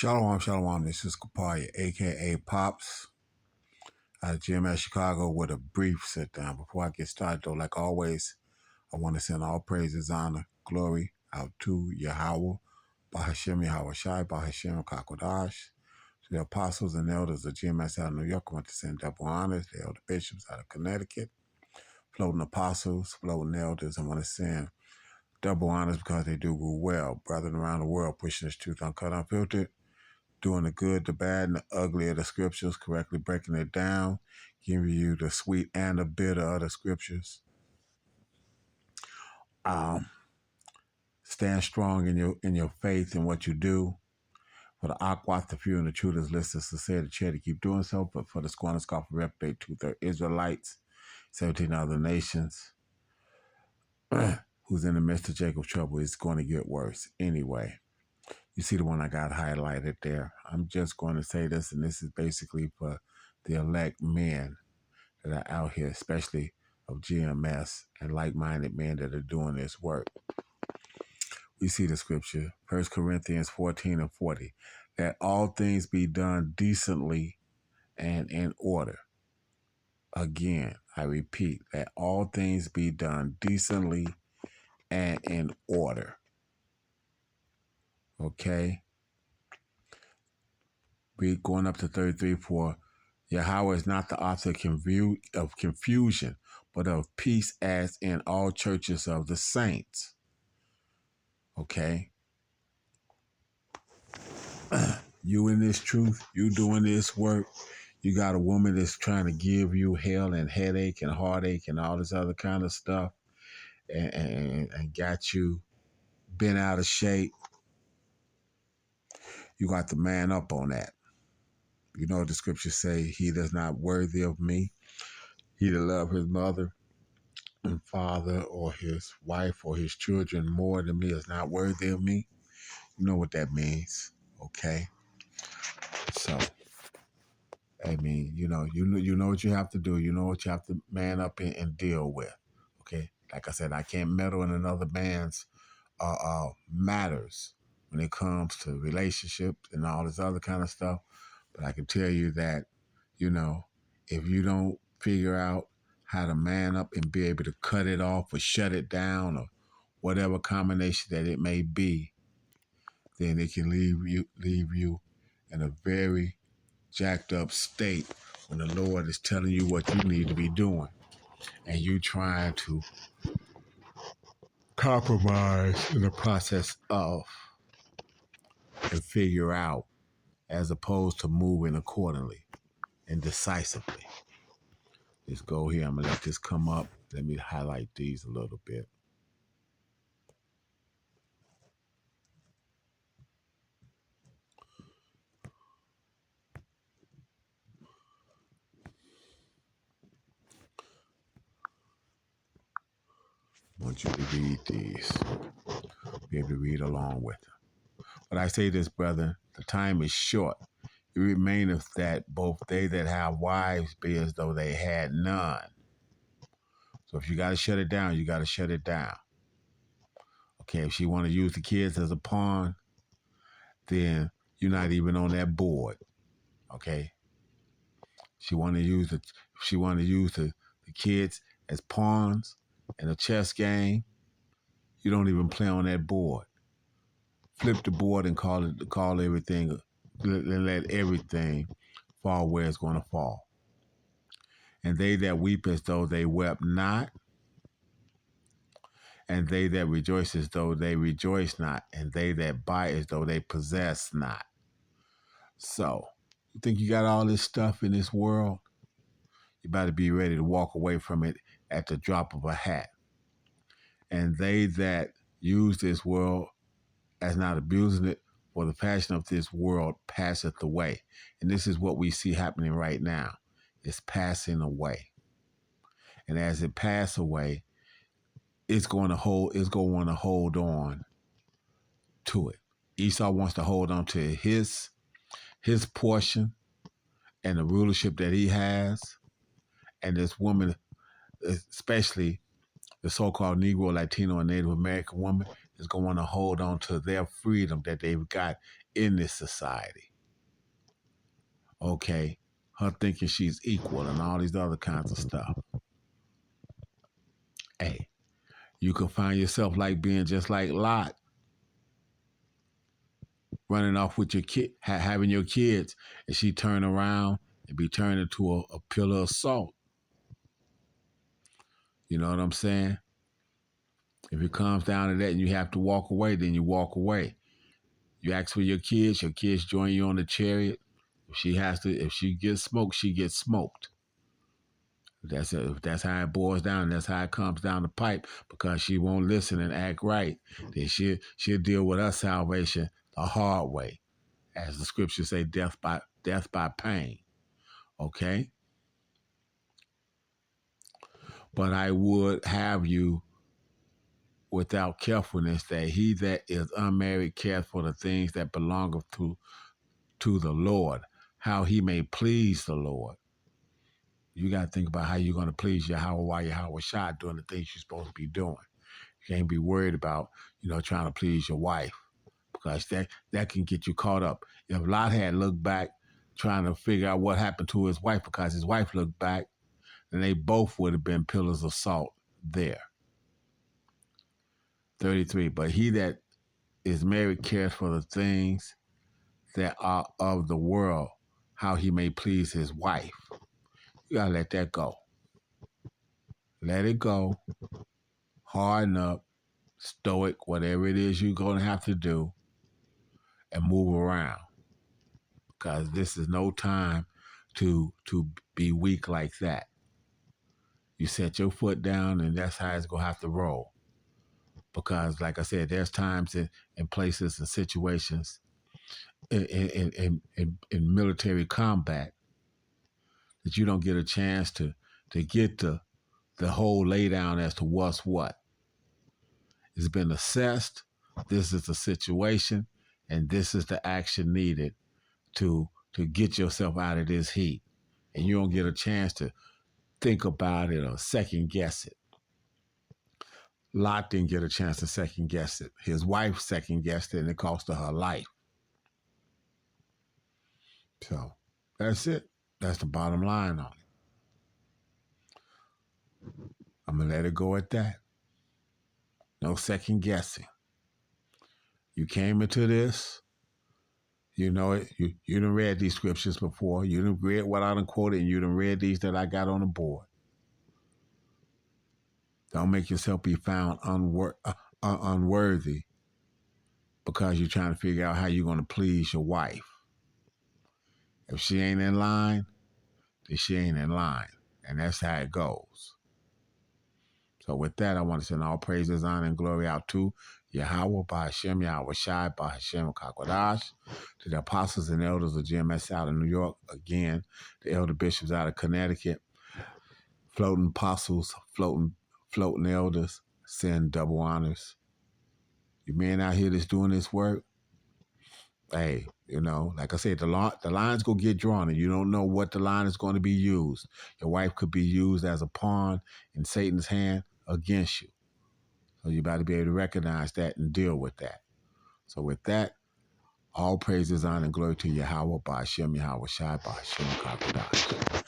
Shalom, shalom. This is Kapaya, a.k.a. Pops, out of GMS Chicago with a brief sit-down. Before I get started, though, like always, I want to send all praises, honor, glory out to Yahweh, Bahashem Yahweh Shai, Bahashem Kakodash, to the apostles and elders of GMS out of New York. I want to send double honors, the elder bishops out of Connecticut, floating apostles, floating elders. I want to send double honors because they do well. Brethren around the world, pushing this truth uncut, unfiltered, doing the good, the bad, and the ugly of the scriptures, correctly breaking it down, giving you the sweet and the bitter of the scriptures. Stand strong in your faith and what you do. For the Aquat, the few and the truthers, listeners, sincere, the chair to keep doing so. But for the squander, scoffer, reprobate, two-third Israelites, 17 other nations, who's in the midst of Jacob's trouble, it's going to get worse anyway. You see the one I got highlighted there. I'm just going to say this, and this is basically for the elect men that are out here, especially of GMS and like-minded men that are doing this work. We see the scripture, 1 Corinthians 14 and 40, that all things be done decently and in order. Again, I repeat, that all things be done decently and in order. Okay? We're going up to 33 for Yahweh is not the author of confusion, but of peace, as in all churches of the saints. Okay? You in this truth, you doing this work, you got a woman that's trying to give you hell and headache and heartache and all this other kind of stuff and got you bent out of shape. You got to man up on that. You know what the scriptures say, he that's not worthy of me, he that love his mother and father or his wife or his children more than me is not worthy of me. You know what that means, okay? So, I mean, you know what you have to do. You know what you have to man up and deal with, okay? Like I said, I can't meddle in another man's matters when it comes to relationships and all this other kind of stuff. But I can tell you that, you know, if you don't figure out how to man up and be able to cut it off or shut it down or whatever combination that it may be, then it can leave you in a very jacked up state when the Lord is telling you what you need to be doing and you trying to compromise in the process of and figure out as opposed to moving accordingly and decisively. Let's go here. I'm going to let this come up. Let me highlight these a little bit. I want you to read these. Be able to read along with them. But I say this, brother, the time is short. It remaineth that both they that have wives be as though they had none. So if you got to shut it down, you got to shut it down. Okay, if she want to use the kids as a pawn, then you're not even on that board. Okay, she want to use the kids as pawns in a chess game. You don't even play on that board. Flip the board and call everything. Let everything fall where it's going to fall. And they that weep as though they wept not, and they that rejoice as though they rejoice not, and they that buy as though they possess not. So, you think you got all this stuff in this world? You better be ready to walk away from it at the drop of a hat. And they that use this world as not abusing it, for the passion of this world passeth away. And this is what we see happening right now. It's passing away. And as it passes away, it's going to hold on to it. Esau wants to hold on to his portion and the rulership that he has. And this woman, especially the so-called Negro, Latino, and Native American woman, is going to want to hold on to their freedom that they've got in this society. Okay? Her thinking she's equal and all these other kinds of stuff. Hey, you can find yourself like being just like Lot, running off with your kid, having your kids, and she turn around and be turned into a pillar of salt. You know what I'm saying? If it comes down to that and you have to walk away, then you walk away. You ask for your kids join you on the chariot. If she gets smoked, she gets smoked. If that's how it boils down, that's how it comes down the pipe, because she won't listen and act right, then she'll deal with her salvation the hard way. As the scriptures say, death by pain. Okay? But I would have you without carefulness that he that is unmarried cares for the things that belongeth to the Lord, how he may please the Lord. You got to think about how you're going to please Yahweh while Yahweh Shai doing the things you're supposed to be doing. You can't be worried about, trying to please your wife, because that can get you caught up. If Lot had looked back trying to figure out what happened to his wife because his wife looked back, then they both would have been pillars of salt there. 33, but he that is married cares for the things that are of the world, how he may please his wife. You got to let that go. Let it go. Harden up, stoic, whatever it is you're going to have to do, and move around. Because this is no time to be weak like that. You set your foot down, and that's how it's going to have to roll. Because, like I said, there's times in places and situations in military combat that you don't get a chance to get the whole laydown as to what's what. It's been assessed. This is the situation, and this is the action needed to get yourself out of this heat. And you don't get a chance to think about it or second guess it. Lot didn't get a chance to second guess it. His wife second guessed it, and it cost her life. So that's it. That's the bottom line on it. I'm going to let it go at that. No second guessing. You came into this. You know it. You done read these scriptures before. You done read what I done quoted, and you done read these that I got on the board. Don't make yourself be found unworthy because you're trying to figure out how you're going to please your wife. If she ain't in line, then she ain't in line. And that's how it goes. So with that, I want to send all praises, honor, and glory out to Yahweh, Bahashem, Yahweh Shai, Bahashem, Kakwadash, to the apostles and elders of GMS out of New York, again, the elder bishops out of Connecticut, floating apostles, floating elders, send double honors. You men out here that's doing this work, hey, like I said, the line's going to get drawn, and you don't know what the line is going to be used. Your wife could be used as a pawn in Satan's hand against you. So you better be able to recognize that and deal with that. So with that, all praises, honor, and glory to Yahweh, Bahashem, Yahweh Shai, Bahashem, Kakwadash.